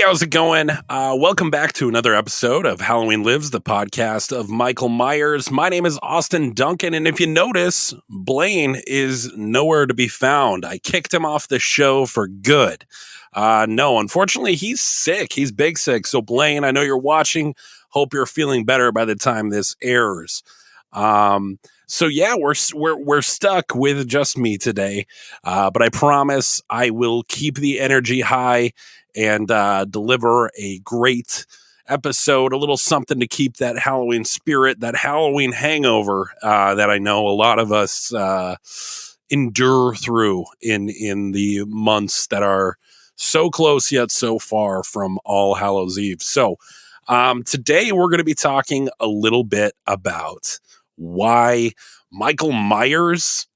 how's it going? Welcome back to another episode of Halloween Lives, the podcast of Michael Myers. My name is Austin Duncan, and if you notice, Blaine is nowhere to be found. I kicked him off the show for good. No, unfortunately, he's sick. He's big sick. So, Blaine, I know you're watching. Hope you're feeling better by the time this airs. So yeah, we're stuck with just me today, but I promise I will keep the energy high and deliver a great episode, a little something to keep that Halloween spirit, that Halloween hangover that I know a lot of us endure through in the months that are so close yet so far from All Hallows Eve. So today we're going to be talking a little bit about why Michael Myers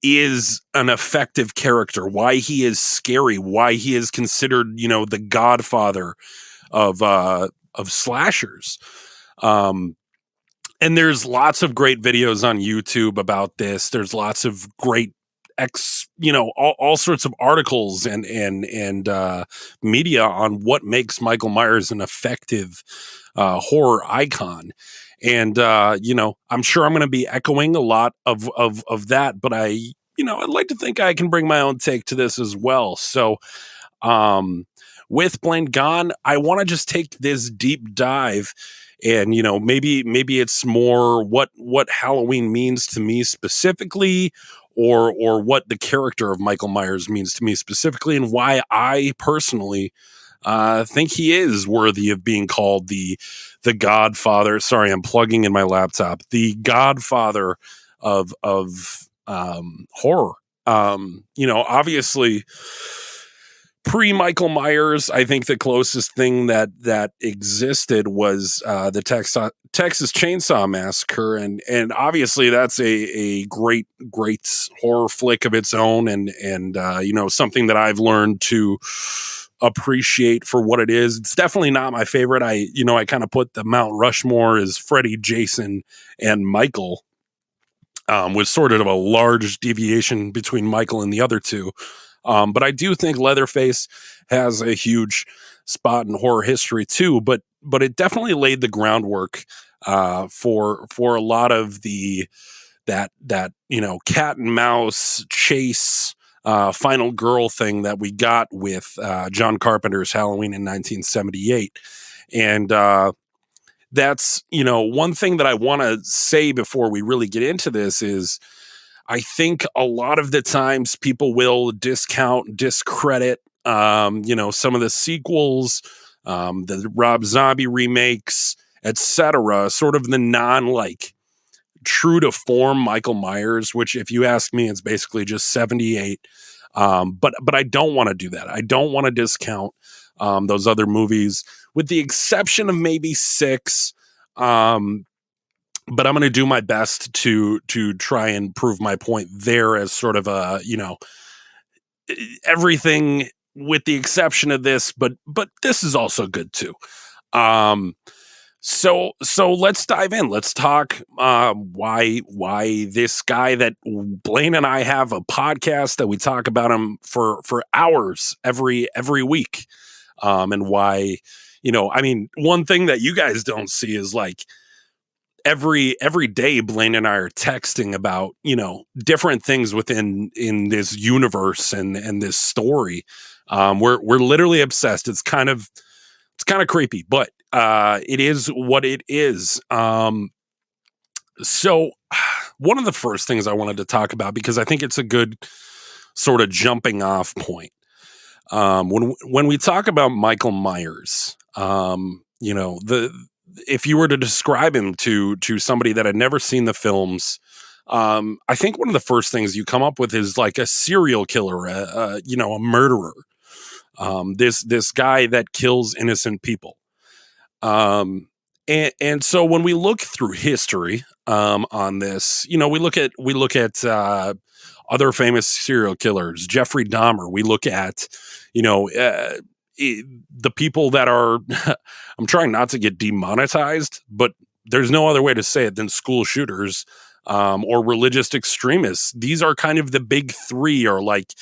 is an effective character, why he is scary, why he is considered, the godfather of slashers. And there's lots of great videos on YouTube about this. There's lots of great all sorts of articles and media on what makes Michael Myers an effective horror icon. And, I'm sure I'm going to be echoing a lot of that, but I'd like to think I can bring my own take to this as well. So, with Blaine gone, I want to just take this deep dive and, maybe it's more what Halloween means to me specifically, or what the character of Michael Myers means to me specifically, and why I personally think he is worthy of being called the Godfather. Sorry, I'm plugging in my laptop. The Godfather of horror. Obviously, pre Michael Myers, I think the closest thing that existed was the Texas Chainsaw Massacre, and obviously that's a great horror flick of its own, and something that I've learned to appreciate for what it is. It's definitely not my favorite. I kind of put the Mount Rushmore as Freddy, Jason, and Michael, with sort of a large deviation between Michael and the other two. But I do think Leatherface has a huge spot in horror history too. But it definitely laid the groundwork for a lot of that cat and mouse chase, final girl thing that we got with John Carpenter's Halloween in 1978. And that's, one thing that I want to say before we really get into this is I think a lot of the times people will discredit, some of the sequels, the Rob Zombie remakes, etc., sort of the true to form Michael Myers, which if you ask me, it's basically just 78. But I don't want to do that. I don't want to discount those other movies, with the exception of maybe 6. But I'm going to do my best to try and prove my point there as sort of a, everything with the exception of this, but this is also good too. So let's dive in. Let's talk why this guy that Blaine and I have a podcast that we talk about him for hours every week. And why, one thing that you guys don't see is like every day Blaine and I are texting about, different things in this universe and this story. We're literally obsessed. It's kind of creepy, but it is what it is. So one of the first things I wanted to talk about, because I think it's a good sort of jumping off point. When we talk about Michael Myers, if you were to describe him to somebody that had never seen the films, I think one of the first things you come up with is like a serial killer, a murderer. This guy that kills innocent people. And so when we look through history, on this, we look at other famous serial killers, Jeffrey Dahmer. We look at, the people that are, I'm trying not to get demonetized, but there's no other way to say it than school shooters, or religious extremists. These are kind of the big three, or like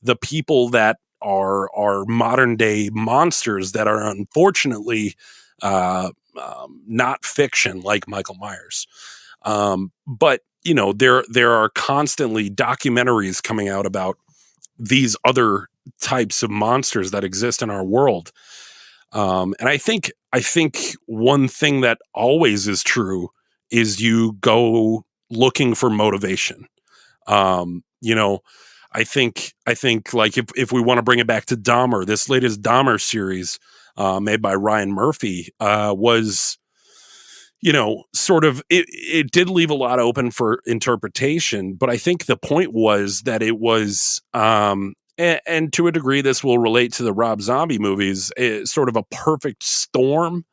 the people that are modern day monsters that are unfortunately not fiction, like Michael Myers. But there are constantly documentaries coming out about these other types of monsters that exist in our world. And I think one thing that always is true is you go looking for motivation. You know, I think like if we want to bring it back to Dahmer, this latest Dahmer series made by Ryan Murphy was, sort of it did leave a lot open for interpretation, but I think the point was that it was and to a degree this will relate to the Rob Zombie movies, sort of a perfect storm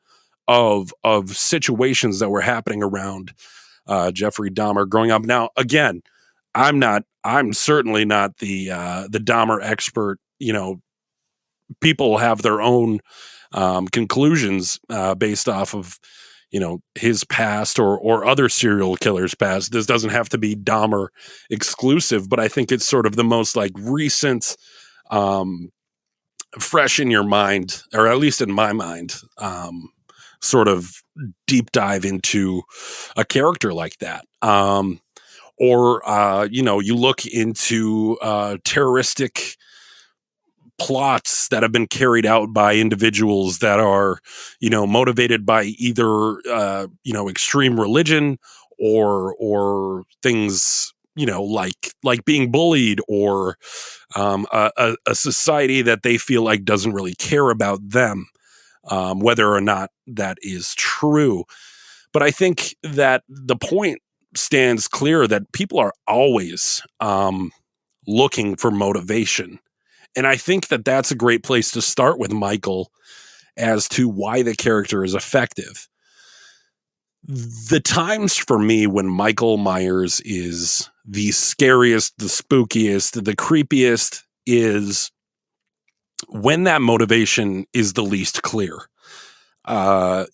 of situations that were happening around Jeffrey Dahmer growing up. Now, again, I'm certainly not the Dahmer expert. People have their own conclusions based off of his past or other serial killers' past. This doesn't have to be Dahmer exclusive, but I think it's sort of the most like recent, fresh in your mind, or at least in my mind, sort of deep dive into a character like that. Or you look into terroristic plots that have been carried out by individuals that are, motivated by either, extreme religion or things, like being bullied, or a society that they feel like doesn't really care about them, whether or not that is true. But I think that the point stands clear that people are always looking for motivation. And I think that that's a great place to start with Michael as to why the character is effective. The times for me when Michael Myers is the scariest, the spookiest, the creepiest is when that motivation is the least clear. I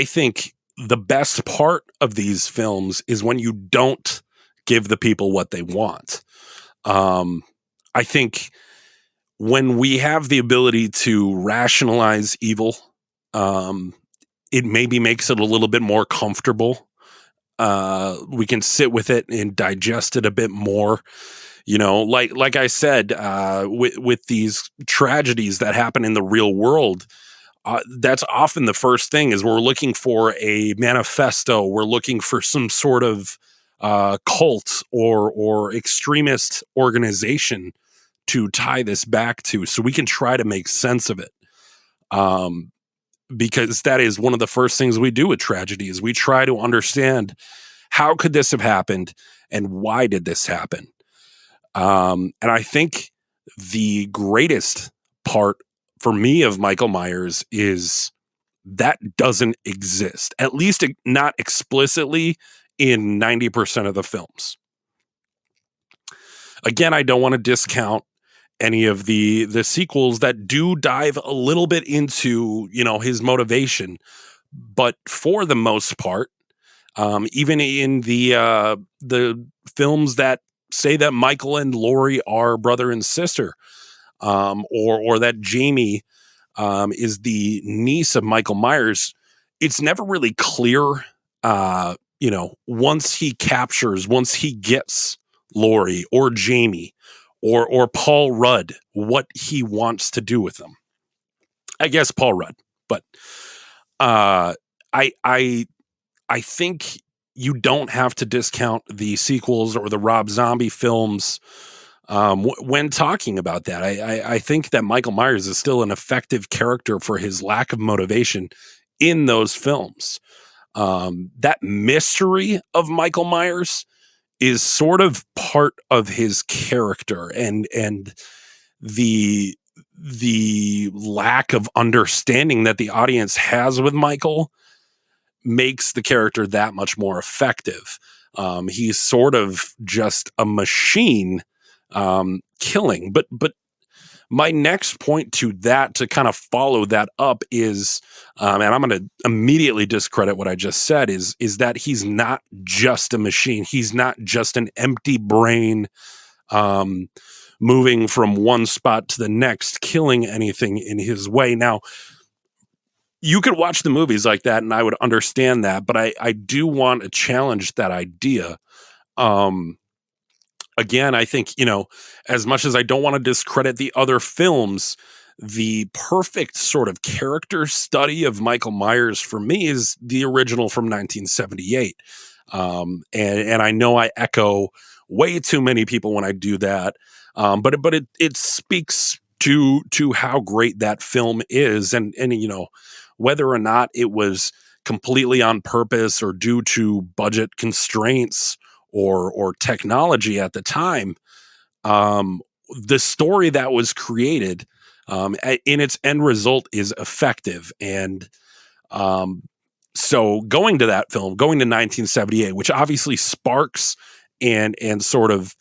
think the best part of these films is when you don't give the people what they want. I think when we have the ability to rationalize evil, it maybe makes it a little bit more comfortable. We can sit with it and digest it a bit more. Like I said, with these tragedies that happen in the real world, that's often the first thing is we're looking for a manifesto. We're looking for some sort of cult or extremist organization to tie this back to, so we can try to make sense of it. Because that is one of the first things we do with tragedy is we try to understand how could this have happened and why did this happen. And I think the greatest part for me of Michael Myers is that doesn't exist, at least not explicitly in 90% of the films. Again, I don't want to discount any of the sequels that do dive a little bit into, his motivation. But for the most part, even in the films that say that Michael and Laurie are brother and sister, or that Jamie is the niece of Michael Myers, it's never really clear, once he gets Laurie or Jamie or Paul Rudd, what he wants to do with them. I guess Paul Rudd, but I think you don't have to discount the sequels or the Rob Zombie films when talking about that. I think that Michael Myers is still an effective character for his lack of motivation in those films. That mystery of Michael Myers is sort of part of his character, and the lack of understanding that the audience has with Michael makes the character that much more effective. He's sort of just a machine killing. But my next point to that, to kind of follow that up, is, and I'm going to immediately discredit what I just said, is that he's not just a machine. He's not just an empty brain moving from one spot to the next, killing anything in his way. Now, you could watch the movies like that and I would understand that, but I do want to challenge that idea. Um, Again, I think, as much as I don't want to discredit the other films, the perfect sort of character study of Michael Myers for me is the original from 1978. And I know I echo way too many people when I do that. But it speaks to how great that film is, and whether or not it was completely on purpose or due to budget constraints or technology at the time. The story that was created in its end result is effective, and um, so going to that film, going to 1978, which obviously sparks and sort of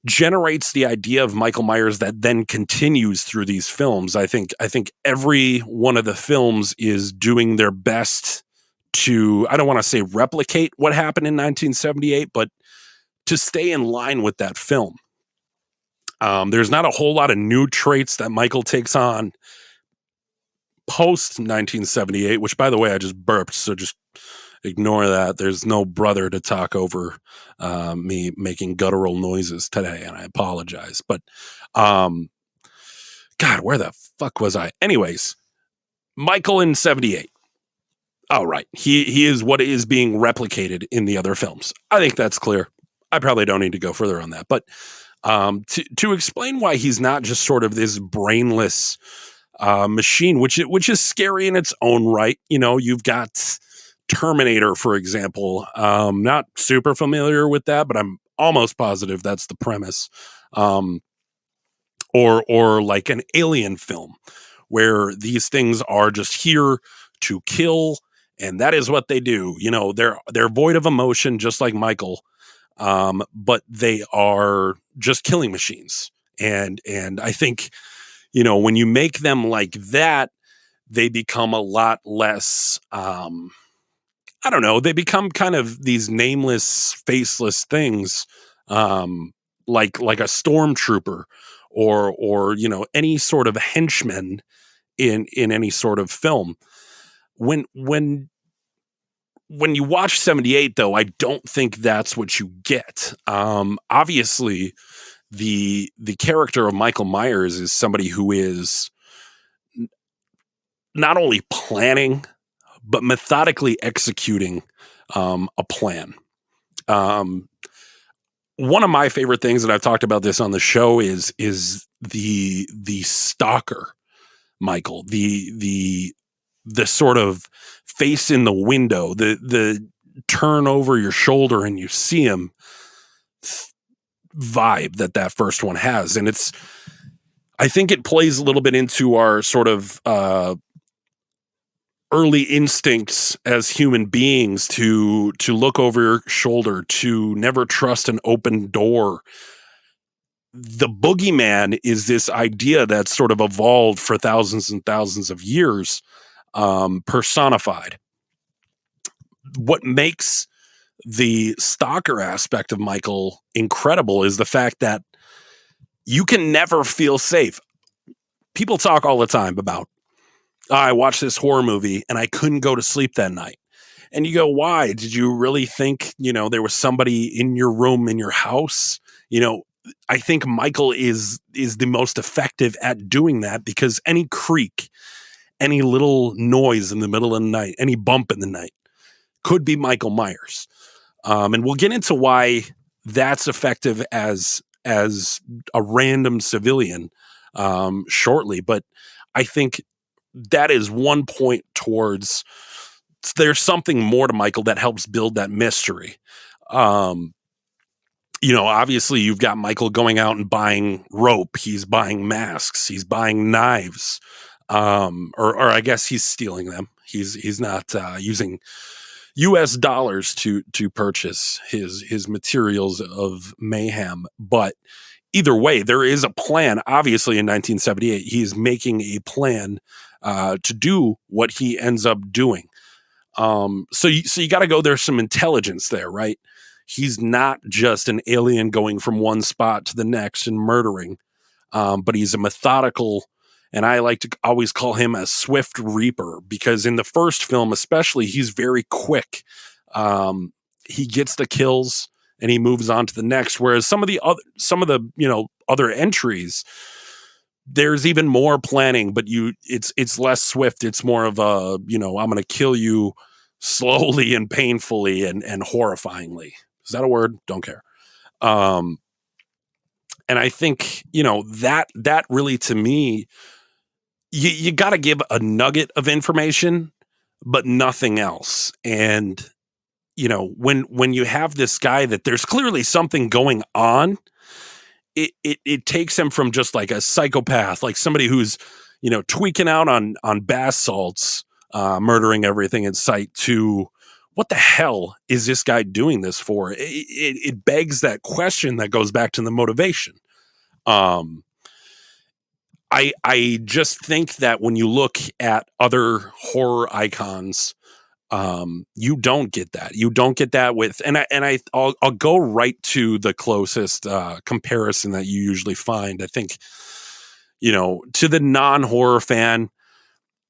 generates the idea of Michael Myers that then continues through these films. I think every one of the films is doing their best to, I don't want to say replicate what happened in 1978, but to stay in line with that film. There's not a whole lot of new traits that Michael takes on post 1978, which, by the way, I just burped, so just ignore that. There's no brother to talk over me making guttural noises today, and I apologize. But God, where the fuck was I? Anyways, Michael in 78. All right, he is what is being replicated in the other films. I think that's clear. I probably don't need to go further on that, but to explain why he's not just sort of this brainless machine, which is scary in its own right. You've got Terminator, for example. Not super familiar with that, but I'm almost positive that's the premise. Or like an Alien film where these things are just here to kill, and that is what they do. They're void of emotion, just like Michael, but they are just killing machines. And I think, when you make them like that, they become a lot less, I don't know, they become kind of these nameless, faceless things, like a stormtrooper or any sort of henchman in any sort of film. When you watch 78, though, I don't think that's what you get. Obviously, the character of Michael Myers is somebody who is not only planning but methodically executing a plan. One of my favorite things, and I've talked about this on the show, is the stalker Michael, the sort of face in the window, the turn over your shoulder and you see him vibe that first one has. And I think it plays a little bit into our sort of early instincts as human beings to look over your shoulder, to never trust an open door. The boogeyman is this idea that's sort of evolved for thousands and thousands of years, personified. What makes the stalker aspect of Michael incredible is the fact that you can never feel safe. People talk all the time about, I watched this horror movie and I couldn't go to sleep that night. And you go, why? Did you really think, there was somebody in your room, in your house? I think Michael is the most effective at doing that, because any creak, any little noise in the middle of the night, any bump in the night could be Michael Myers. And we'll get into why that's effective as a random civilian shortly. But I think that is one point towards there's something more to Michael that helps build that mystery. Obviously you've got Michael going out and buying rope. He's buying masks. He's buying knives. Or I guess he's stealing them. He's not using US dollars to purchase his materials of mayhem. But either way, there is a plan. Obviously in 1978, he is making a plan to do what he ends up doing. So you got to go, there's some intelligence there, right? he's not just an alien going from one spot to the next and murdering, but he's a methodical, and I like to always call him a swift reaper, because in the first film especially, he's very quick. He gets the kills and he moves on to the next, whereas some of the other entries, there's even more planning, but it's less swift. It's more of a, I'm going to kill you slowly and painfully and horrifyingly. Is that a word? Don't care. And I think, that really, to me, you got to give a nugget of information, but nothing else. And, when you have this guy that there's clearly something going on, it takes him from just like a psychopath, like somebody who's, tweaking out on bath salts, murdering everything in sight, to what the hell is this guy doing this for? It begs that question that goes back to the motivation. I just think that when you look at other horror icons, you don't get that. You don't get that with, I'll go right to the closest comparison that you usually find. I think, to the non-horror fan,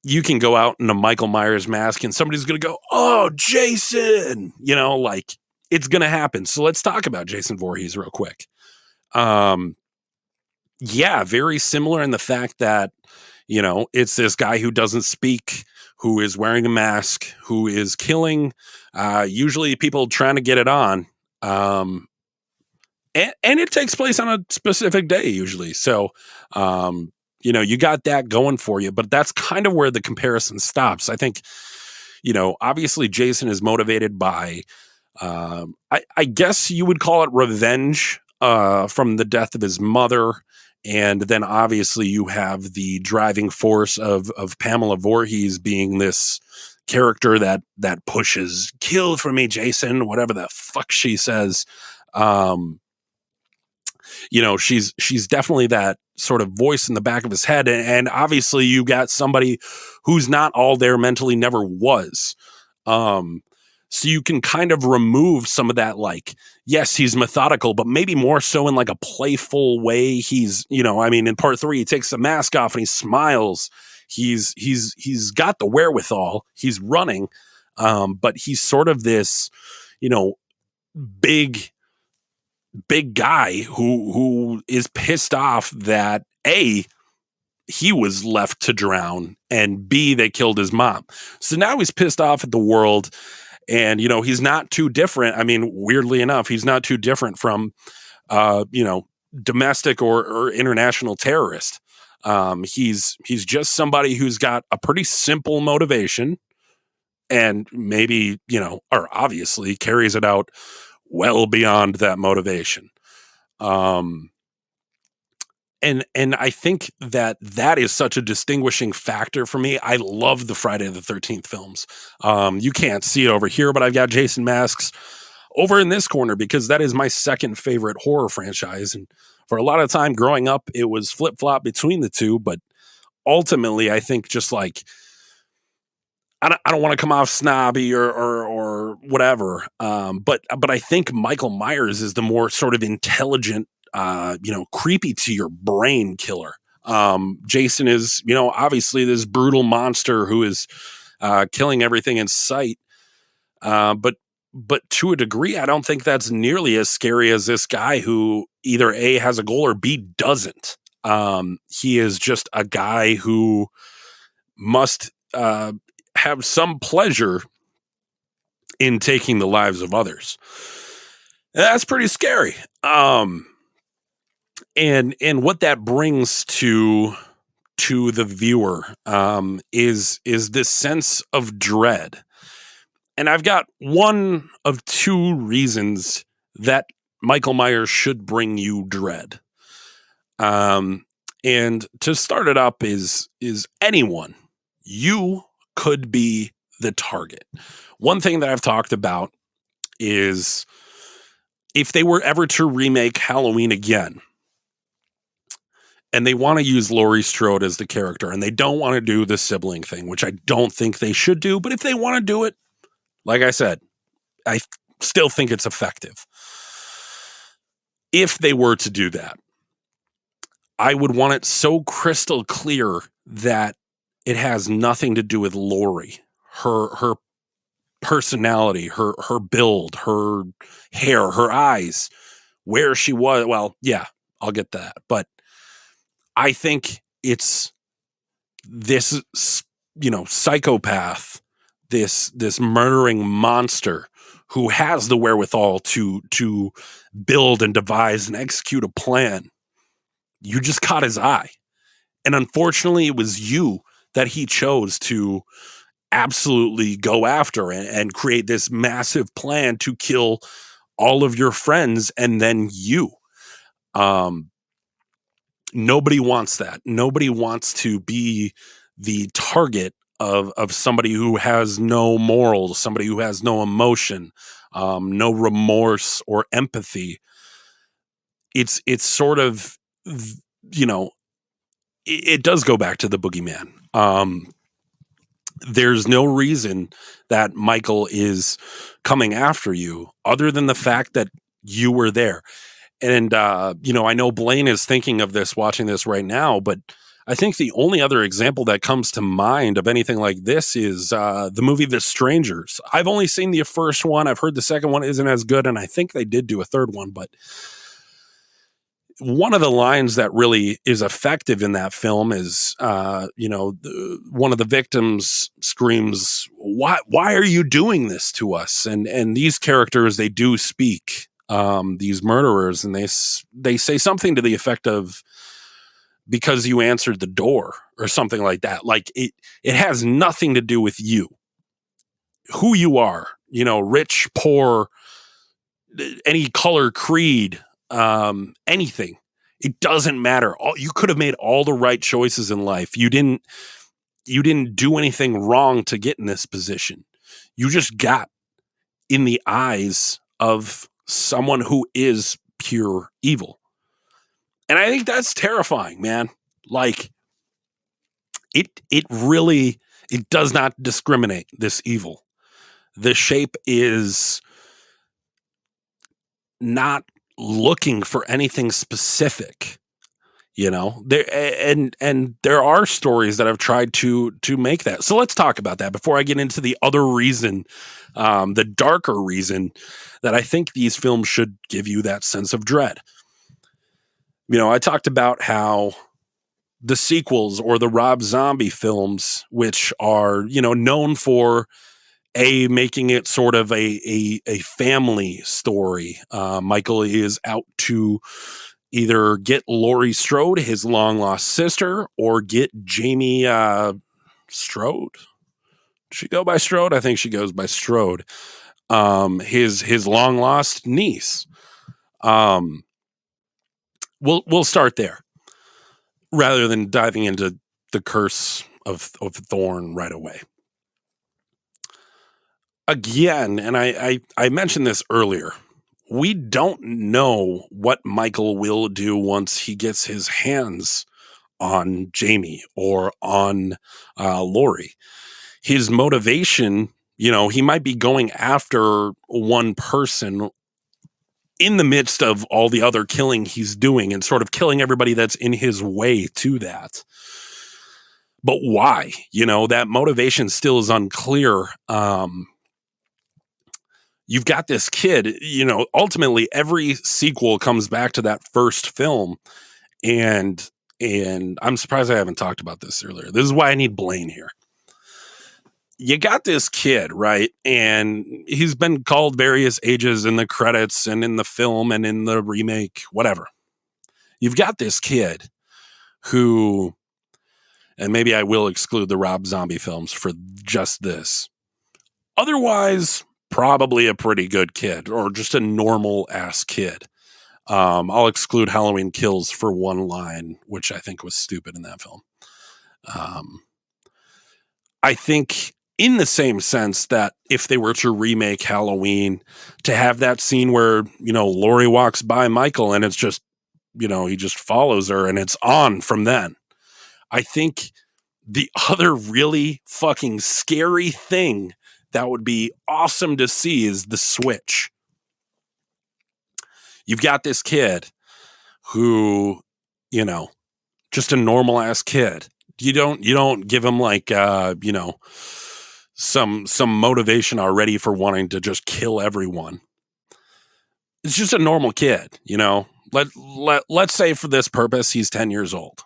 you can go out in a Michael Myers mask and somebody's going to go, "Oh, Jason," like it's going to happen. So let's talk about Jason Voorhees real quick. Yeah, very similar in the fact that, it's this guy who doesn't speak, who is wearing a mask, who is killing, usually people trying to get it on. And it takes place on a specific day usually. So, you got that going for you, but that's kind of where the comparison stops. I think, obviously Jason is motivated by, I guess you would call it revenge, from the death of his mother. And then obviously you have the driving force of Pamela Voorhees being this character that pushes, "Kill for me, Jason," whatever the fuck she says. She's definitely that sort of voice in the back of his head. And obviously you got somebody who's not all there mentally, never was. So you can kind of remove some of that, like, yes, he's methodical, but maybe more so in like a playful way. He's, in part 3, he takes the mask off and he smiles. He's got the wherewithal. He's running. But he's sort of this, big guy who is pissed off that A, he was left to drown, and B, they killed his mom. So now he's pissed off at the world. And, he's not too different. I mean, weirdly enough, he's not too different from, domestic or international terrorist. He's just somebody who's got a pretty simple motivation, and maybe, or obviously carries it out well beyond that motivation. And I think that is such a distinguishing factor for me. I love the Friday the 13th films. You can't see it over here, but I've got Jason masks over in this corner because that is my second favorite horror franchise. And for a lot of time growing up, it was flip-flop between the two. But ultimately, I think just like, I don't want to come off snobby or whatever. But I think Michael Myers is the more sort of intelligent, creepy to your brain killer. Jason is, obviously this brutal monster who is killing everything in sight. But to a degree, I don't think that's nearly as scary as this guy who either A, has a goal, or B, doesn't. He is just a guy who must have some pleasure in taking the lives of others. That's pretty scary. And what that brings to the viewer is this sense of dread. And I've got one of two reasons that Michael Myers should bring you dread. And to start it up is anyone. You could be the target. One thing that I've talked about is if they were ever to remake Halloween again, and they want to use Laurie Strode as the character, and they don't want to do the sibling thing, which I don't think they should do, but if they want to do it, like I said, still think it's effective. If they were to do that, I would want it so crystal clear that it has nothing to do with Lori, her personality, her build, her hair, her eyes, where she was. Well, yeah, I'll get that. But I think it's this, psychopath, this murdering monster who has the wherewithal to build and devise and execute a plan. You just caught his eye. And unfortunately, it was you that he chose to absolutely go after and create this massive plan to kill all of your friends and then you. Nobody wants that. Nobody wants to be the target of somebody who has no morals, somebody who has no emotion, no remorse or empathy. It's sort of, it does go back to the boogeyman. There's no reason that Michael is coming after you other than the fact that you were there. And, I know Blaine is thinking of this, watching this right now, but I think the only other example that comes to mind of anything like this is the movie The Strangers. I've only seen the first one. I've heard the second one isn't as good, and I think they did do a third one, but one of the lines that really is effective in that film is, one of the victims screams, why are you doing this to us? And these characters, they do speak, these murderers, and they say something to the effect of, because you answered the door or something like that. Like it has nothing to do with you, who you are, rich, poor, any color, creed, anything. It doesn't matter. You could have made all the right choices in life. You didn't do anything wrong to get in this position. You just got in the eyes of someone who is pure evil. And I think that's terrifying, man. Like it really, it does not discriminate, this evil. The shape is not looking for anything specific, there, and there are stories that have tried to make that. So let's talk about that before I get into the other reason, the darker reason that I think these films should give you that sense of dread. I talked about how the sequels or the Rob Zombie films, which are, known for making it sort of a family story. Michael is out to either get Laurie Strode, his long lost sister, or get Jamie Strode. Does she go by Strode? I think she goes by Strode. His long lost niece. We'll start there rather than diving into the curse of Thorn right away. Again, and I mentioned this earlier, we don't know what Michael will do once he gets his hands on Jamie or on Laurie. His motivation, he might be going after one person in the midst of all the other killing he's doing and sort of killing everybody that's in his way to that. But why? That motivation still is unclear. You've got this kid, ultimately every sequel comes back to that first film. And I'm surprised I haven't talked about this earlier. This is why I need Blaine here. You got this kid, right? And he's been called various ages in the credits and in the film and in the remake, whatever. You've got this kid who, and maybe I will exclude the Rob Zombie films for just this. Otherwise, probably a pretty good kid or just a normal ass kid. I'll exclude Halloween Kills for one line, which I think was stupid in that film. I think in the same sense that if they were to remake Halloween, to have that scene where, Laurie walks by Michael and it's just, he just follows her and it's on from then. I think the other really fucking scary thing that would be awesome to see is the switch. You've got this kid who, you know, just a normal ass kid. You don't give him like some motivation already for wanting to just kill everyone. It's just a normal kid, you know. Let's say for this purpose he's 10 years old.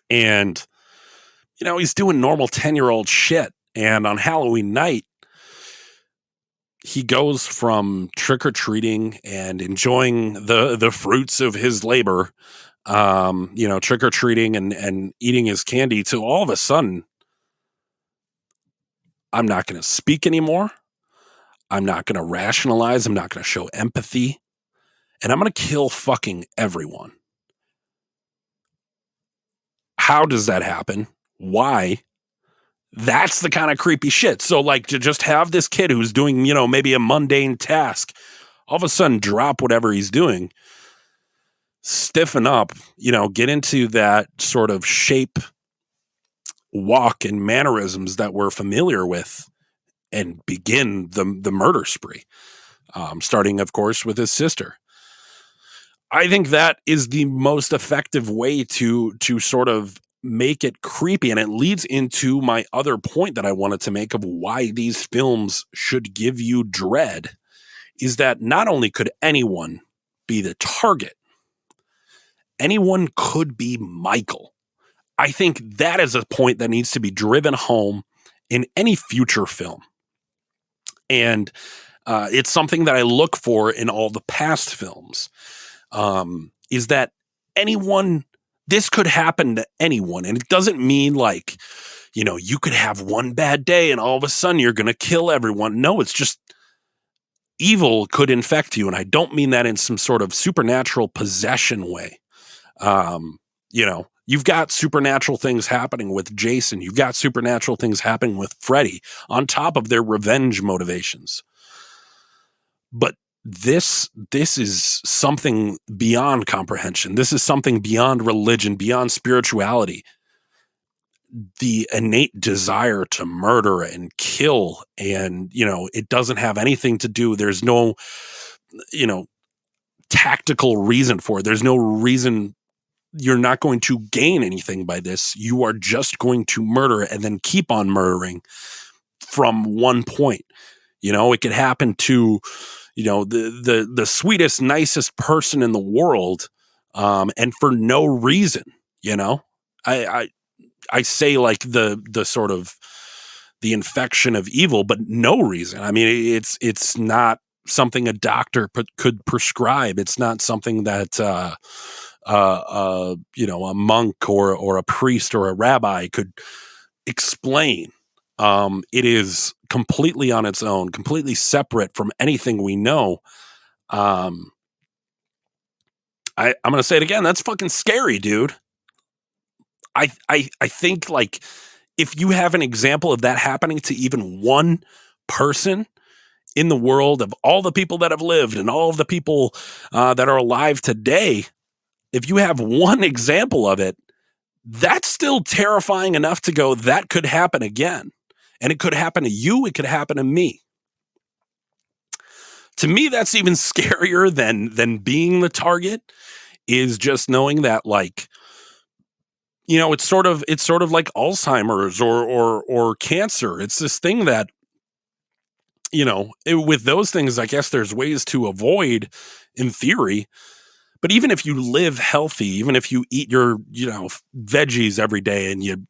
And you know, he's doing normal 10-year-old shit, and on Halloween night he goes from trick-or-treating and enjoying the fruits of his labor, trick-or-treating and eating his candy, to all of a sudden, I'm not going to speak anymore. I'm not going to rationalize. I'm not going to show empathy. And I'm going to kill fucking everyone. How does that happen? Why? That's the kind of creepy shit. So, like, to just have this kid who's doing, maybe a mundane task, all of a sudden drop whatever he's doing, stiffen up, get into that sort of shape, walk, and mannerisms that we're familiar with, and begin the murder spree, starting, of course, with his sister. I think that is the most effective way to sort of make it creepy. And it leads into my other point that I wanted to make of why these films should give you dread, is that not only could anyone be the target, anyone could be Michael. I think that is a point that needs to be driven home in any future film. And it's something that I look for in all the past films, is that this could happen to anyone. And it doesn't mean like, you could have one bad day and all of a sudden you're going to kill everyone. No, it's just evil could infect you. And I don't mean that in some sort of supernatural possession way. You've got supernatural things happening with Jason. You've got supernatural things happening with Freddy on top of their revenge motivations. But this is something beyond comprehension. This is something beyond religion, beyond spirituality. The innate desire to murder and kill, and, it doesn't have anything to do. There's no, tactical reason for it. There's no reason. You're not going to gain anything by this. You are just going to murder and then keep on murdering from one point. It could happen to, the sweetest, nicest person in the world, and for no reason. I say like the sort of the infection of evil, but no reason. I mean, it's not something a doctor could prescribe. It's not something that a monk or a priest or a rabbi could explain. It is completely on its own, completely separate from anything we know. I'm going to say it again. That's fucking scary, dude. I think, like, if you have an example of that happening to even one person in the world, of all the people that have lived and all of the people that are alive today, if you have one example of it, that's still terrifying enough to go, that could happen again. And it could happen to you. It could happen to me. To me, that's even scarier than being the target, is just knowing that, like, it's sort of like Alzheimer's or cancer. It's this thing that, with those things, I guess there's ways to avoid in theory. But even if you live healthy, even if you eat your, veggies every day and you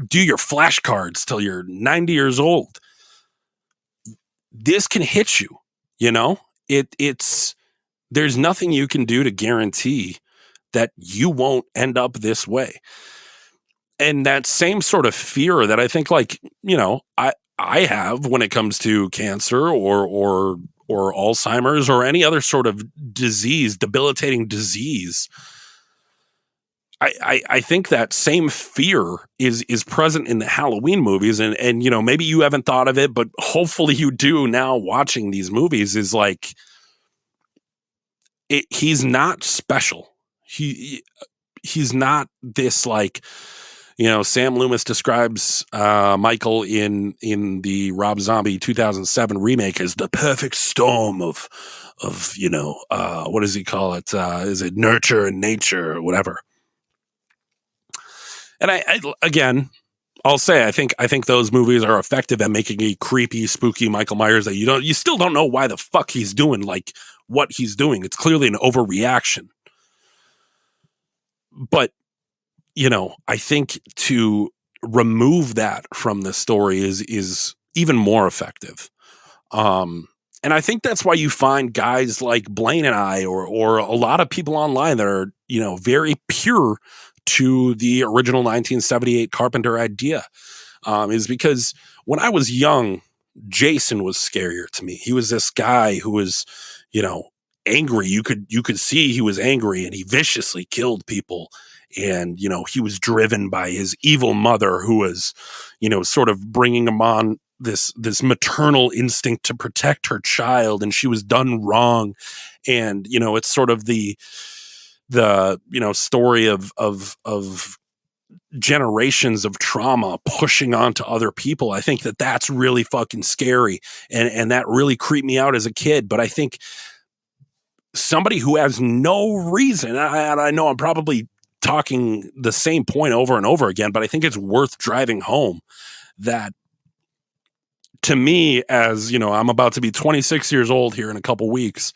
do your flashcards till you're 90 years old, this can hit you, there's nothing you can do to guarantee that you won't end up this way. And that same sort of fear that I think, like, I have when it comes to cancer or Alzheimer's or any other sort of disease, debilitating disease. I think that same fear is present in the Halloween movies, and maybe you haven't thought of it, but hopefully you do now watching these movies, is like, he's not special. He's not this, like, Sam Loomis describes Michael in the Rob Zombie 2007 remake as the perfect storm of what does he call it? Is it nurture and nature or whatever? And again, I'll say I think those movies are effective at making a creepy, spooky Michael Myers that you still don't know why the fuck he's doing like what he's doing. It's clearly an overreaction. But I think to remove that from the story is even more effective. And I think that's why you find guys like Blaine and I, or a lot of people online that are, very pure to the original 1978 Carpenter idea, is because when I was young, Jason was scarier to me. He was this guy who was, angry. You could see he was angry, and he viciously killed people. And, he was driven by his evil mother who was, sort of bringing him on this maternal instinct to protect her child, and she was done wrong. And, it's sort of the story of generations of trauma pushing onto other people. I think that's really fucking scary. And that really creeped me out as a kid. But I think somebody who has no reason, I know I'm probably talking the same point over and over again, but I think it's worth driving home that, to me, as I'm about to be 26 years old here in a couple weeks.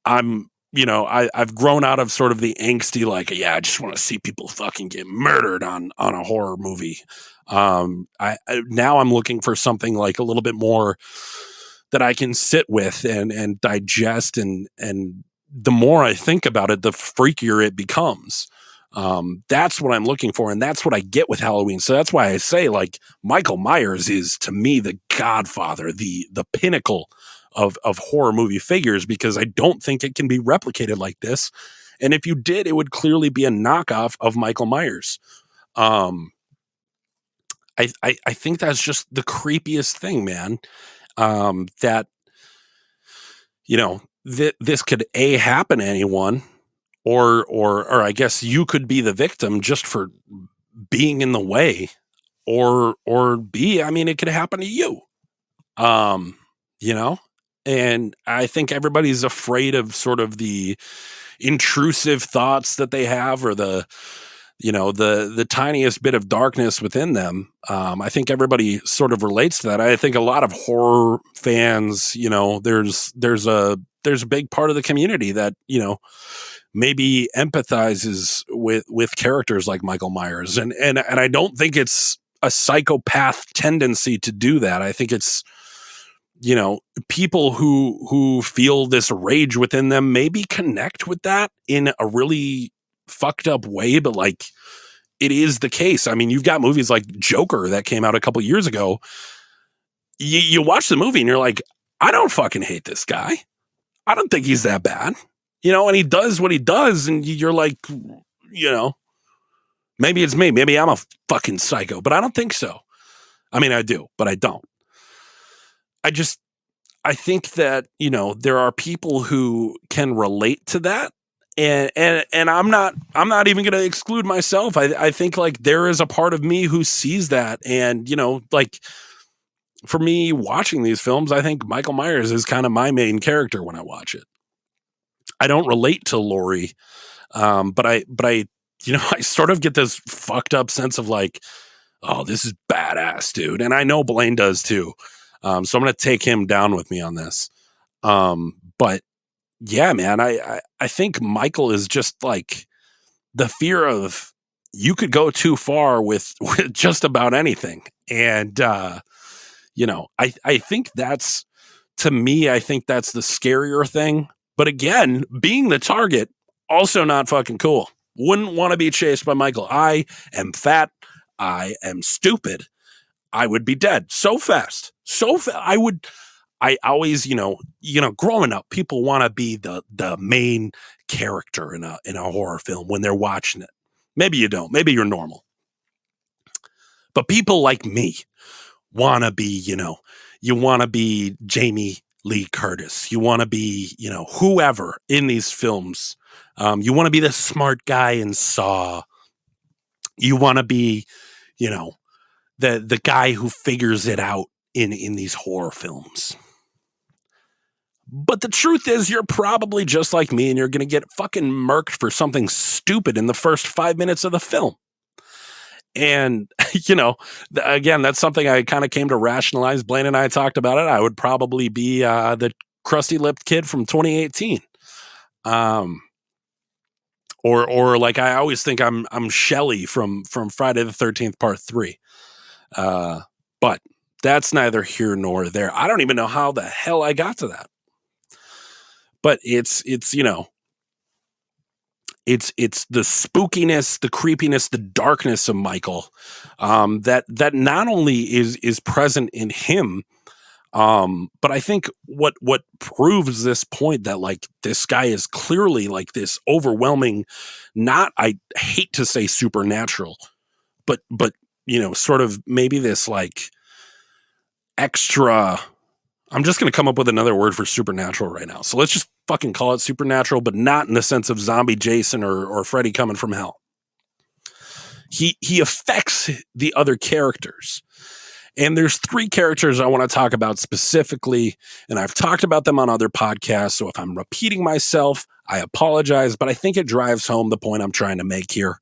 I've grown out of sort of the angsty, like, yeah, I just want to see people fucking get murdered on a horror movie. Now I'm looking for something like a little bit more that I can sit with and digest, and the more I think about it, the freakier it becomes. That's what I'm looking for, and that's what I get with Halloween. So that's why I say, like, Michael Myers is, to me, the godfather, the pinnacle of horror movie figures, because I don't think it can be replicated like this. And if you did, it would clearly be a knockoff of Michael Myers. I think that's just the creepiest thing, man. That this could happen to anyone, or I guess you could be the victim just for being in the way, or B, I mean, it could happen to you. You know, and I think everybody's afraid of sort of the intrusive thoughts that they have, or the tiniest bit of darkness within them. I think everybody sort of relates to that. I think a lot of horror fans, there's a big part of the community that, maybe empathizes with characters like Michael Myers. And I don't think it's a psychopath tendency to do that. I think it's, people who feel this rage within them maybe connect with that in a really fucked up way, but like, it is the case. I mean, you've got movies like Joker that came out a couple years ago. You watch the movie and you're like, I don't fucking hate this guy. I don't think he's that bad, and he does what he does. And you're like, maybe it's me. Maybe I'm a fucking psycho, but I don't think so. I mean, I do, but I don't. I think that, there are people who can relate to that. And I'm not even going to exclude myself. I think, like, there is a part of me who sees that. And, like, for me watching these films, I think Michael Myers is kind of my main character when I watch it. I don't relate to Laurie. But I I sort of get this fucked up sense of like, oh, this is badass, dude. And I know Blaine does too. So I'm going to take him down with me on this. But yeah, man, I think Michael is just like the fear of, you could go too far with just about anything. And, I think that's, to me, I think that's the scarier thing. But again, being the target, also not fucking cool. Wouldn't want to be chased by Michael. I am fat. I am stupid. I would be dead so fast. I always, growing up, people want to be the main character in a horror film when they're watching it. Maybe you don't. Maybe you're normal. But people like me want to be, you want to be Jamie Lee Curtis. You want to be, whoever in these films. You want to be the smart guy in Saw. You want to be, you know, the guy who figures it out in these horror films. But the truth is, you're probably just like me, and you're going to get fucking murked for something stupid in the first 5 minutes of the film. And, again, that's something I kind of came to rationalize. Blaine and I talked about it. I would probably be the crusty-lipped kid from 2018. Or like I always think I'm Shelly from Friday the 13th Part 3. But that's neither here nor there. I don't even know how the hell I got to that. But it's the spookiness, the creepiness, the darkness of Michael, that not only is present in him, but I think what proves this point that like this guy is clearly like this overwhelming, not, I hate to say supernatural, but sort of maybe this like extra. I'm just going to come up with another word for supernatural right now. So let's just fucking call it supernatural, but not in the sense of zombie Jason or Freddy coming from hell. He affects the other characters. And there's 3 characters I want to talk about specifically, and I've talked about them on other podcasts, so if I'm repeating myself, I apologize, but I think it drives home the point I'm trying to make here.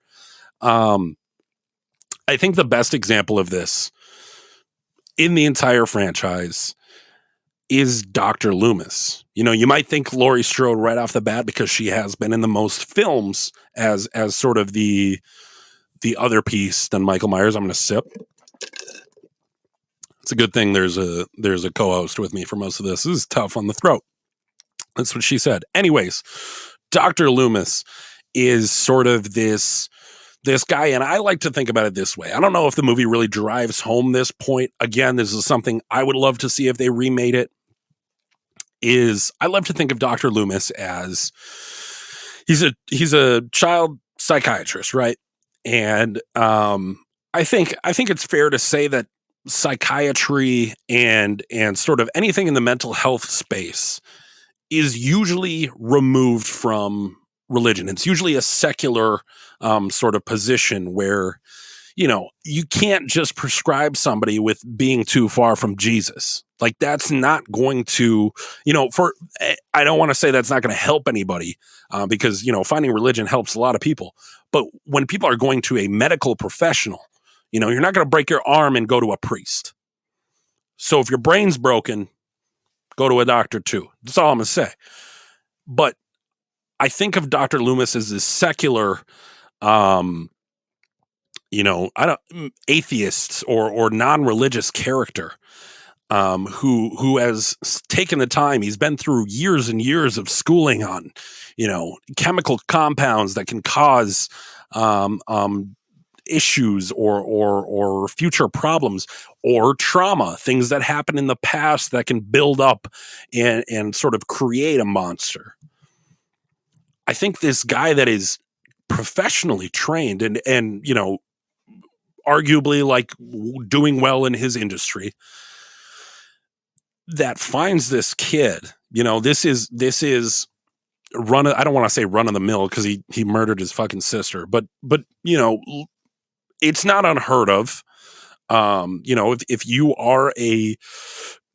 I think the best example of this in the entire franchise is Dr. Loomis. You might think Laurie Strode right off the bat because she has been in the most films as sort of the other piece than Michael Myers. I'm going to sip. It's a good thing there's a co-host with me for most of this. This is tough on the throat. That's what she said. Anyways, Dr. Loomis is sort of this guy, and I like to think about it this way. I don't know if the movie really drives home this point. Again, this is something I would love to see if they remade it. I love to think of Dr. Loomis as he's a child psychiatrist, right? And I think it's fair to say that psychiatry and sort of anything in the mental health space is usually removed from religion. It's usually a secular sort of position where, you can't just prescribe somebody with being too far from Jesus. Like that's not going to, I don't want to say that's not going to help anybody because, finding religion helps a lot of people. But when people are going to a medical professional, you're not going to break your arm and go to a priest. So if your brain's broken, go to a doctor too. That's all I'm going to say. But I think of Dr. Loomis as this secular, atheists or non-religious character who has taken the time. He's been through years and years of schooling on, chemical compounds that can cause issues or future problems or trauma, things that happen in the past that can build up and sort of create a monster. I think this guy that is professionally trained and arguably like doing well in his industry, that finds this kid, this is I don't want to say run of the mill because he murdered his fucking sister, but it's not unheard of. If you are a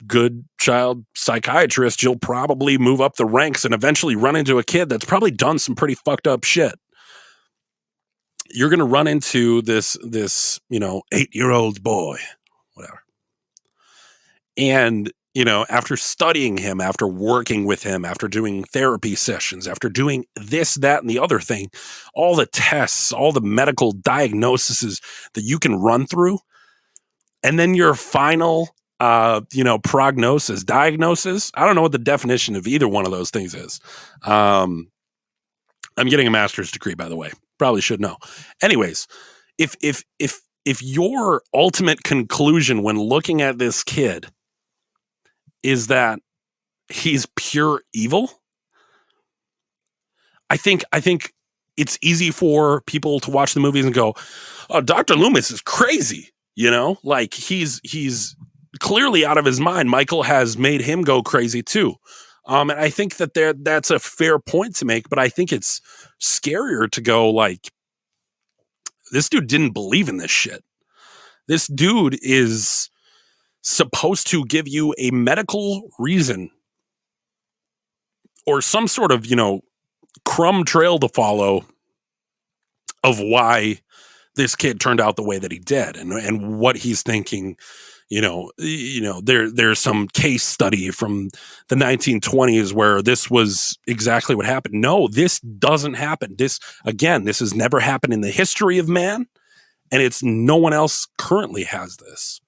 good child psychiatrist, you'll probably move up the ranks and eventually run into a kid that's probably done some pretty fucked up shit. You're going to run into this 8-year-old boy, whatever. And, after studying him, after working with him, after doing therapy sessions, after doing this, that, and the other thing, all the tests, all the medical diagnoses that you can run through, and then your final, diagnosis, I don't know what the definition of either one of those things is. I'm getting a master's degree, by the way. Probably should know. Anyways, if your ultimate conclusion when looking at this kid is that he's pure evil, I think it's easy for people to watch the movies and go, "Oh, Dr. Loomis is crazy," like he's clearly out of his mind. Michael has made him go crazy too. And I think that's a fair point to make, but I think it's scarier to go like This dude didn't believe in this shit. This dude is supposed to give you a medical reason or some sort of, crumb trail to follow of why this kid turned out the way that he did and what he's thinking. There's some case study from the 1920s where this was exactly what happened. No, this doesn't happen. This has never happened in the history of man, and it's no one else currently has this.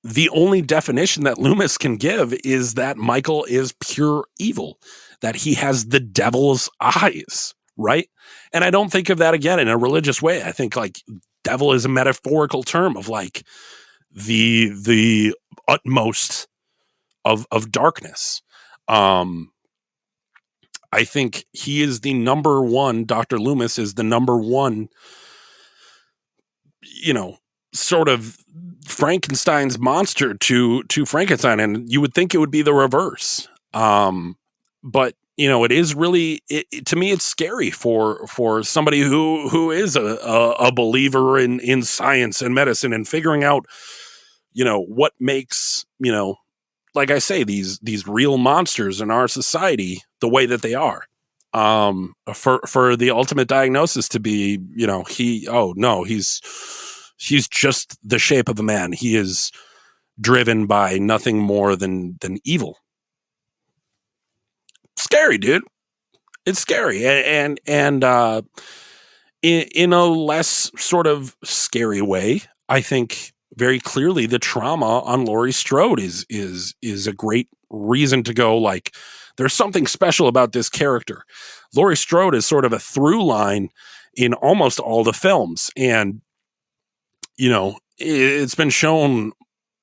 The only definition that Loomis can give is that Michael is pure evil, that he has the devil's eyes, right? And I don't think of that again in a religious way. I think like devil is a metaphorical term of like the utmost of darkness. I think he is the number one. Dr. Loomis is the number one, sort of Frankenstein's monster to Frankenstein, and you would think it would be the reverse. But it is really, to me, it's scary for somebody who is a believer in science and medicine and figuring out, what makes, like I say, these real monsters in our society the way that they are. For the ultimate diagnosis to be, he's just the shape of a man. He is driven by nothing more than evil. Scary, dude. It's scary. And in a less sort of scary way, I think very clearly the trauma on Laurie Strode is a great reason to go like, there's something special about this character. Laurie Strode is sort of a through line in almost all the films. And, it's been shown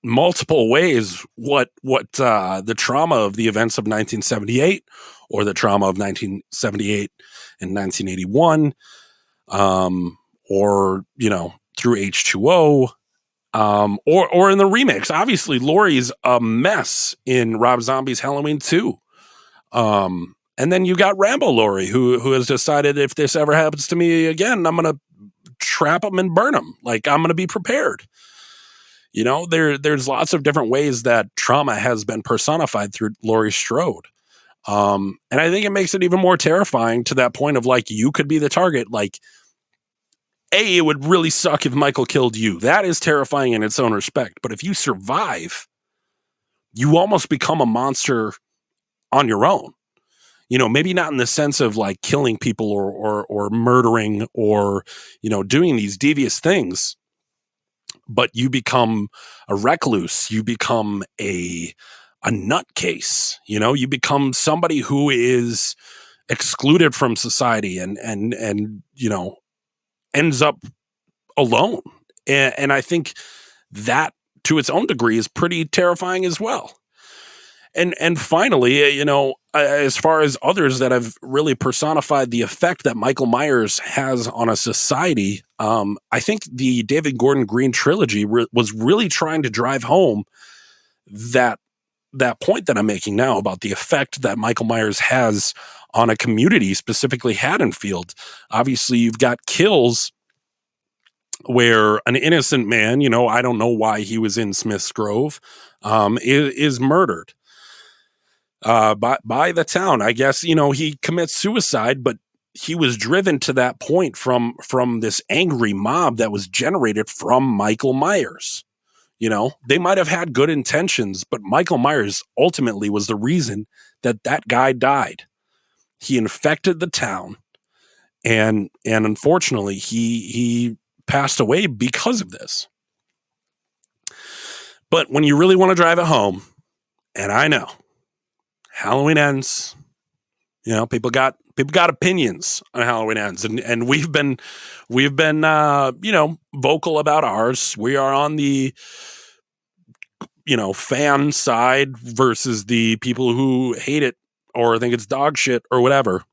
multiple ways what the trauma of the events of 1978 or the trauma of 1978 and 1981, or, through H2O, or in the remakes. Obviously, Laurie's a mess in Rob Zombie's Halloween 2. And then you got Rambo Laurie, who has decided if this ever happens to me again, I'm going to trap him and burn him. Like, I'm going to be prepared. There's lots of different ways that trauma has been personified through Laurie Strode. And I think it makes it even more terrifying to that point of like, you could be the target. Like, it would really suck if Michael killed you. That is terrifying in its own respect. But if you survive, you almost become a monster on your own. Maybe not in the sense of like killing people or murdering or, doing these devious things, but you become a recluse. You become a nutcase. You become somebody who is excluded from society and ends up alone. And I think that to its own degree is pretty terrifying as well. And finally, as far as others that have really personified the effect that Michael Myers has on a society, I think the David Gordon Green trilogy was really trying to drive home that point that I'm making now about the effect that Michael Myers has on a community, specifically Haddonfield. Obviously, you've got kills where an innocent man, I don't know why he was in Smith's Grove, is murdered by the town. I guess, he commits suicide, but he was driven to that point from this angry mob that was generated from Michael Myers. They might have had good intentions, but Michael Myers ultimately was the reason that guy died. He infected the town, and unfortunately, he passed away because of this. But when you really want to drive it home, and I know Halloween Ends, people got opinions on Halloween Ends, and we've been vocal about ours. We are on the fan side versus the people who hate it or think it's dog shit or whatever.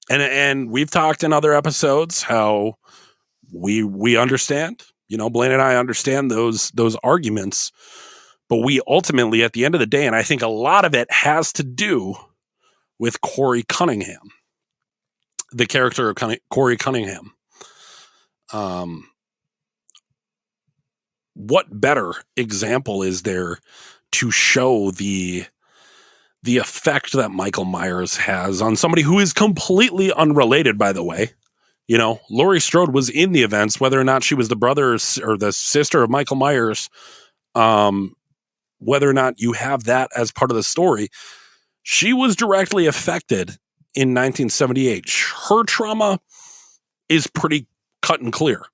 And we've talked in other episodes how we understand, Blaine and I understand those arguments, but we ultimately, at the end of the day, and I think a lot of it has to do with Corey Cunningham, the character of Corey Cunningham. What better example is there to show the effect that Michael Myers has on somebody who is completely unrelated, by the way? You know, Laurie Strode was in the events, whether or not she was the brother or the sister of Michael Myers, whether or not you have that as part of the story, she was directly affected in 1978. Her trauma is pretty cut and clear.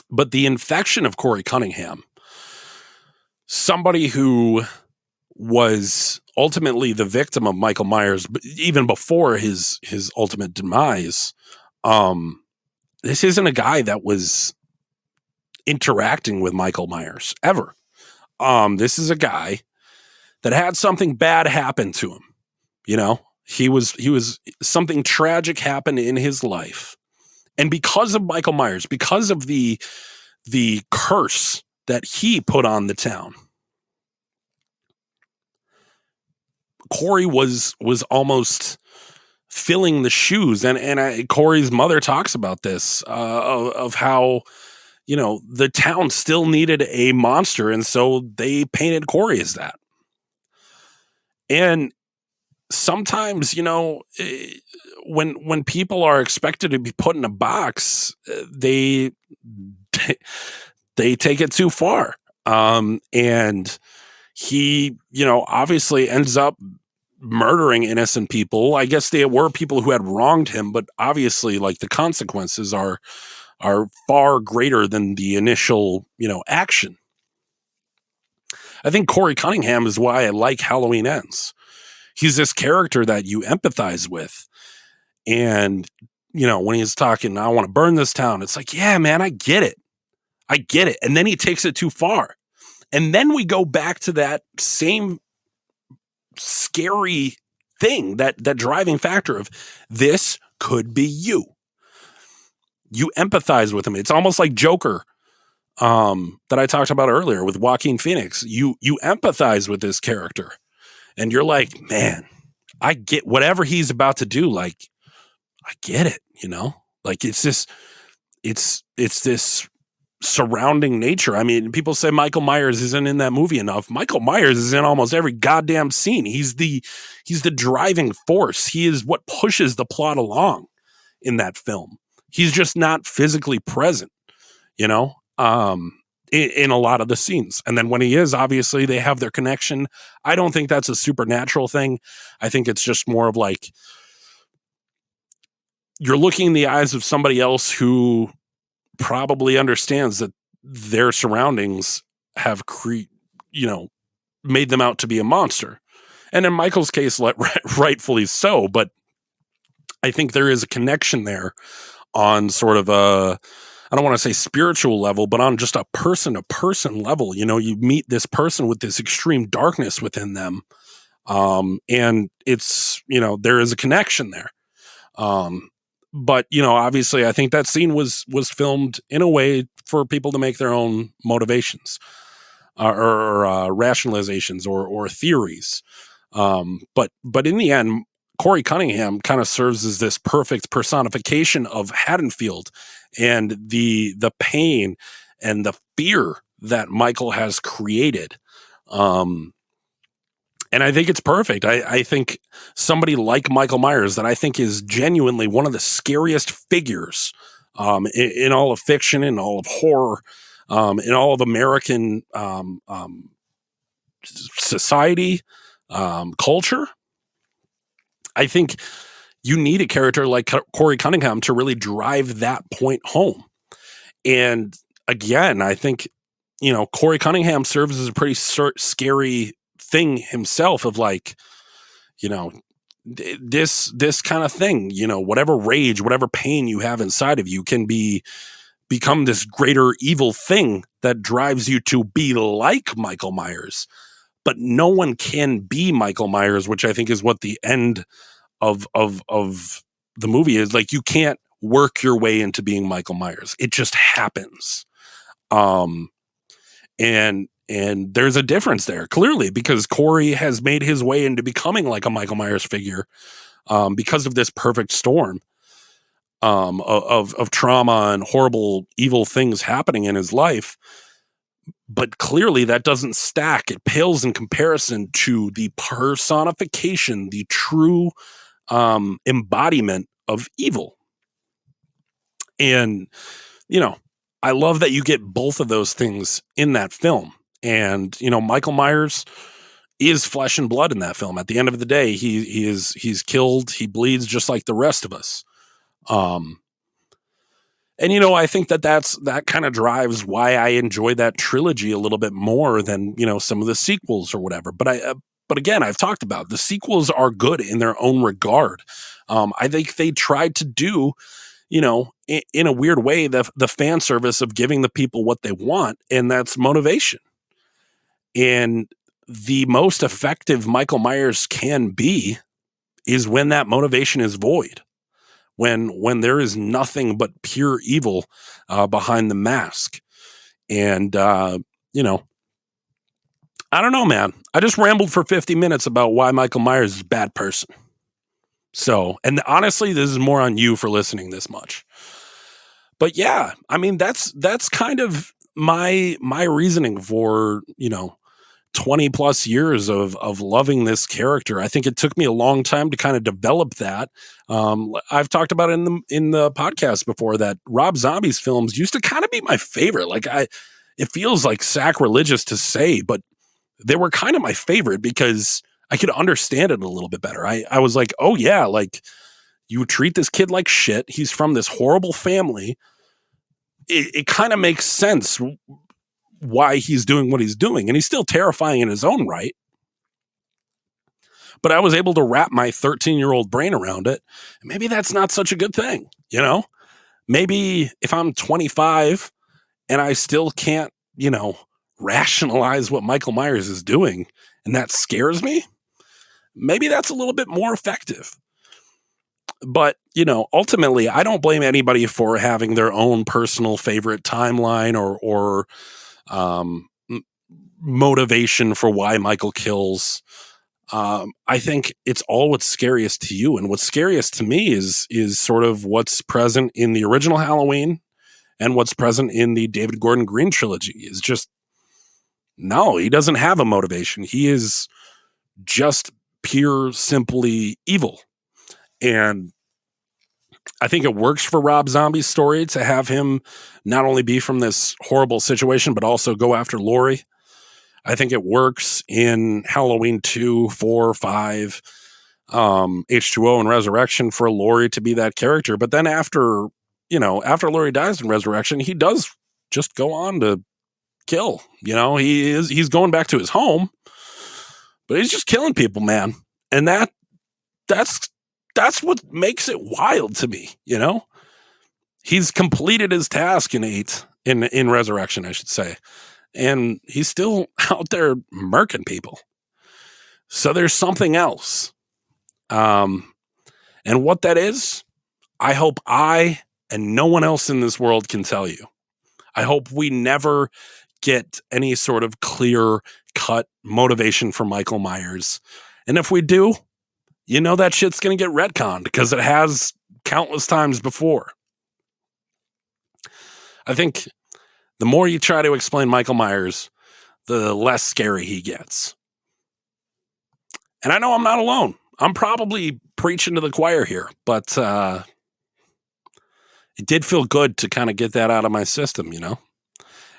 But the infection of Corey Cunningham, somebody who was ultimately the victim of Michael Myers, even before his ultimate demise, this isn't a guy that was interacting with Michael Myers ever. This is a guy that had something bad happen to him. You know, he was something tragic happened in his life. And because of Michael Myers, because of the curse that he put on the town, Corey was almost filling the shoes. And Corey's mother talks about this, of how, you know, the town still needed a monster. And so they painted Corey as that. And sometimes, you know, when people are expected to be put in a box, they take it too far. And he, you know, obviously ends up murdering innocent people. I guess they were people who had wronged him, but obviously, like, the consequences are far greater than the initial, you know, action. I think Corey Cunningham is why I like Halloween Ends. He's this character that you empathize with. And, you know, when he's talking, I want to burn this town, it's like, yeah, man, I get it. And then he takes it too far. And then we go back to that same scary thing, that driving factor of this could be you. You empathize with him. It's almost like Joker, that I talked about earlier with Joaquin Phoenix. You empathize with this character. And you're like, man, I get whatever he's about to do. Like, I get it, you know? Like, it's this surrounding nature. I mean, people say Michael Myers isn't in that movie enough. Michael Myers is in almost every goddamn scene. He's the driving force. He is what pushes the plot along in that film. He's just not physically present, you know? In a lot of the scenes. And then when he is, obviously they have their connection. I don't think that's a supernatural thing. I think it's just more of like, you're looking in the eyes of somebody else who probably understands that their surroundings have made them out to be a monster. And in Michael's case, rightfully so, but I think there is a connection there on sort of a, I don't want to say spiritual level, but on just a person-to-person level. You know, you meet this person with this extreme darkness within them. And it's, you know, there is a connection there. But, you know, obviously I think that scene was filmed in a way for people to make their own motivations or rationalizations or theories. But in the end, Corey Cunningham kind of serves as this perfect personification of Haddonfield and the pain and the fear that Michael has created. And I think it's perfect. I think somebody like Michael Myers, that I think is genuinely one of the scariest figures in all of fiction, in all of horror, in all of American society, culture. I think you need a character like Corey Cunningham to really drive that point home. And again, I think, you know, Corey Cunningham serves as a pretty scary thing himself, of like, you know, this kind of thing, you know, whatever rage, whatever pain you have inside of you can become this greater evil thing that drives you to be like Michael Myers. But no one can be Michael Myers, which I think is what the end of the movie is. Like, you can't work your way into being Michael Myers. It just happens. And there's a difference there, clearly, because Corey has made his way into becoming like a Michael Myers figure, because of this perfect storm. of trauma and horrible, evil things happening in his life. But clearly that doesn't stack. It pales in comparison to the personification, the true embodiment of evil. And, I love that you get both of those things in that film. And, Michael Myers is flesh and blood in that film. At the end of the day, he's killed, he bleeds just like the rest of us. And, I think that kind of drives why I enjoy that trilogy a little bit more than, some of the sequels or whatever. But again, I've talked about the sequels are good in their own regard. I think they tried to do, in a weird way, the fan service of giving the people what they want, and that's motivation. And the most effective Michael Myers can be is when that motivation is void. When there is nothing but pure evil behind the mask. And, I don't know, man. I just rambled for 50 minutes about why Michael Myers is a bad person. So, and honestly, this is more on you for listening this much. But yeah, I mean, that's kind of my reasoning for, 20 plus years of loving this character. I think it took me a long time to kind of develop that. I've talked about it in the podcast before that Rob Zombie's films used to kind of be my favorite. It feels like sacrilegious to say, but they were kind of my favorite because I could understand it a little bit better. I was like, oh yeah, like you treat this kid like shit. He's from this horrible family. It kind of makes sense why he's doing what he's doing, and he's still terrifying in his own right. But I was able to wrap my 13-year-old brain around it. And maybe that's not such a good thing, Maybe if I'm 25 and I still can't, rationalize what Michael Myers is doing, and that scares me, maybe that's a little bit more effective. But, ultimately, I don't blame anybody for having their own personal favorite timeline or motivation for why Michael kills. I think it's all what's scariest to you. And what's scariest to me is sort of what's present in the original Halloween and what's present in the David Gordon Green trilogy is just, no, he doesn't have a motivation. He is just pure, simply evil. And I think it works for Rob Zombie's story to have him not only be from this horrible situation, but also go after Laurie. I think it works in Halloween 2, 4, 5, H2O and Resurrection for Laurie to be that character. But then after Laurie dies in Resurrection, he does just go on to kill. He's going back to his home, but he's just killing people, man. And that's what makes it wild to me, He's completed his task in Resurrection, I should say. And he's still out there murking people. So there's something else. And what that is, I hope I and no one else in this world can tell you. I hope we never get any sort of clear-cut motivation for Michael Myers. And if we do, that shit's going to get retconned because it has countless times before. I think the more you try to explain Michael Myers, the less scary he gets. And I know I'm not alone. I'm probably preaching to the choir here, but it did feel good to kind of get that out of my system,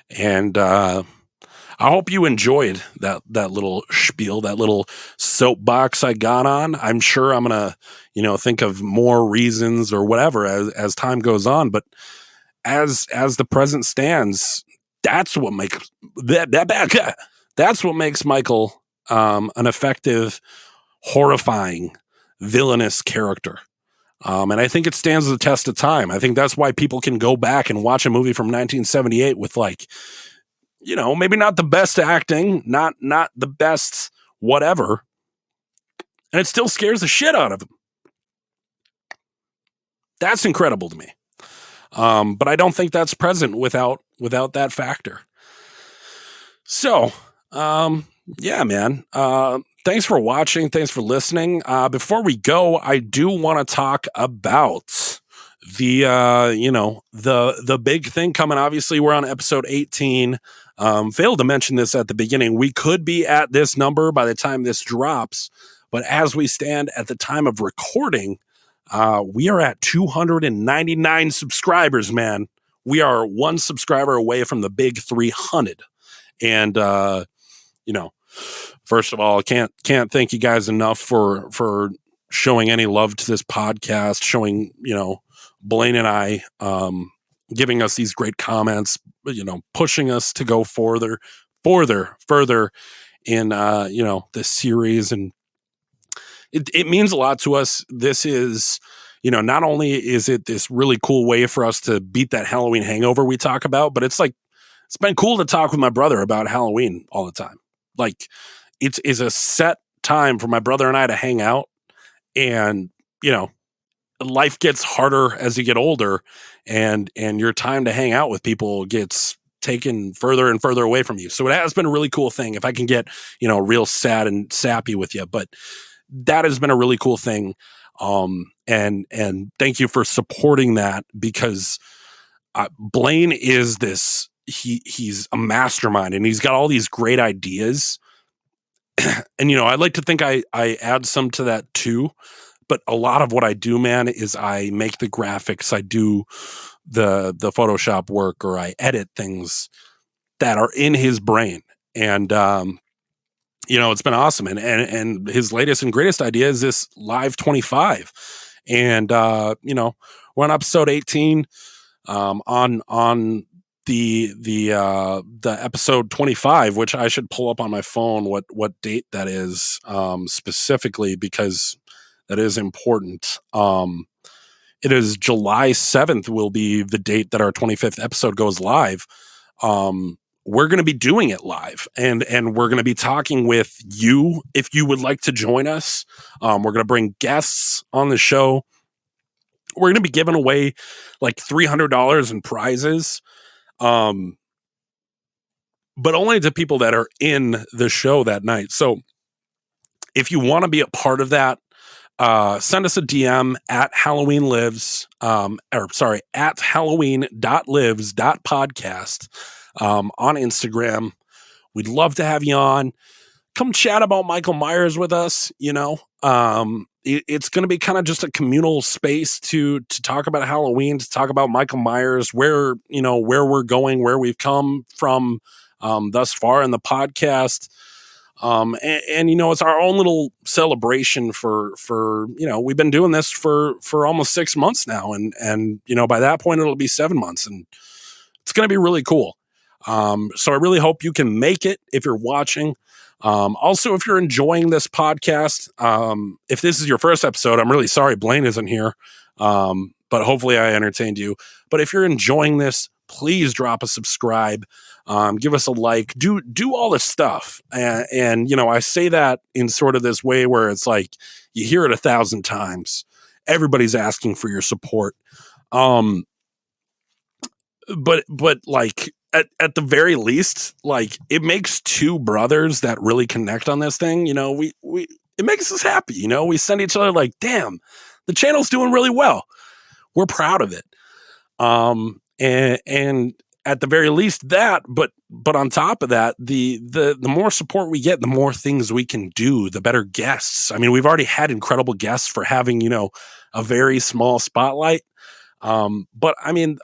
And I hope you enjoyed that little spiel, that little soapbox I got on. I'm sure I'm going to, think of more reasons or whatever as time goes on. But as the present stands, that's what makes that's what makes Michael an effective, horrifying, villainous character. And I think it stands the test of time. I think that's why people can go back and watch a movie from 1978 with maybe not the best acting, not the best whatever, and it still scares the shit out of them. That's incredible to me. But I don't think that's present without that factor. So, yeah, man. Thanks for watching. Thanks for listening. Before we go, I do want to talk about the big thing coming, obviously we're on episode 18. Failed to mention this at the beginning. We could be at this number by the time this drops, but as we stand at the time of recording, we are at 299 subscribers, man. We are one subscriber away from the big 300. And, first of all, I can't thank you guys enough for showing any love to this podcast, showing, Blaine and I, giving us these great comments, pushing us to go further in, this series. And it means a lot to us. This is, not only is it this really cool way for us to beat that Halloween hangover we talk about, but it's been cool to talk with my brother about Halloween all the time. Like it's a set time for my brother and I to hang out, and, life gets harder as you get older, and your time to hang out with people gets taken further and further away from you. So it has been a really cool thing. If I can get, real sad and sappy with you, but that has been a really cool thing. And thank you for supporting that, because Blaine is he's a mastermind, and he's got all these great ideas. And, I'd like to think I add some to that too. But a lot of what I do, man, is I make the graphics, I do the Photoshop work, or I edit things that are in his brain. And, it's been awesome. And his latest and greatest idea is this Live 25. And, we're on episode 18, on the episode 25, which I should pull up on my phone what date that is, specifically, because that is important. It is July 7th will be the date that our 25th episode goes live. We're going to be doing it live, and we're going to be talking with you if you would like to join us. We're going to bring guests on the show. We're going to be giving away like $300 in prizes, but only to people that are in the show that night. So if you want to be a part of that, send us a DM at Halloween Lives, at Halloween.lives.podcast, on Instagram. We'd love to have you on. Come chat about Michael Myers with us. It's going to be kind of just a communal space to talk about Halloween, to talk about Michael Myers, where we're going, where we've come from, thus far in the podcast. And it's our own little celebration for we've been doing this for almost 6 months now. And by that point, it'll be 7 months, and it's going to be really cool. So I really hope you can make it if you're watching. Also, if you're enjoying this podcast, if this is your first episode, I'm really sorry Blaine isn't here. But hopefully I entertained you. But if you're enjoying this, please drop a subscribe. Give us a like, do all this stuff. And I say that in sort of this way where it's like, you hear it 1,000 times. Everybody's asking for your support. But like at the very least, like, it makes two brothers that really connect on this thing. It makes us happy. We send each other like, damn, the channel's doing really well. We're proud of it. And at the very least that, but on top of that, the more support we get, the more things we can do, the better guests. I mean, we've already had incredible guests for having, a very small spotlight. But I mean,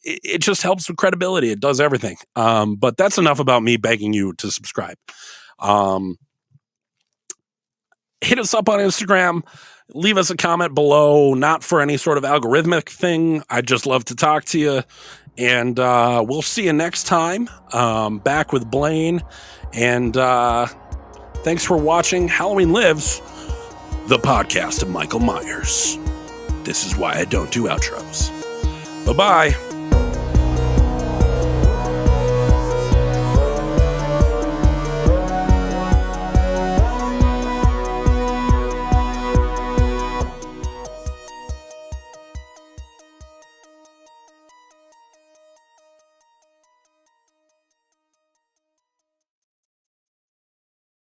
it just helps with credibility. It does everything. But that's enough about me begging you to subscribe. Hit us up on Instagram. Leave us a comment below, not for any sort of algorithmic thing. I'd just love to talk to you. And we'll see you next time, back with Blaine. And thanks for watching Halloween Lives, the podcast of Michael Myers. This is why I don't do outros. Bye-bye.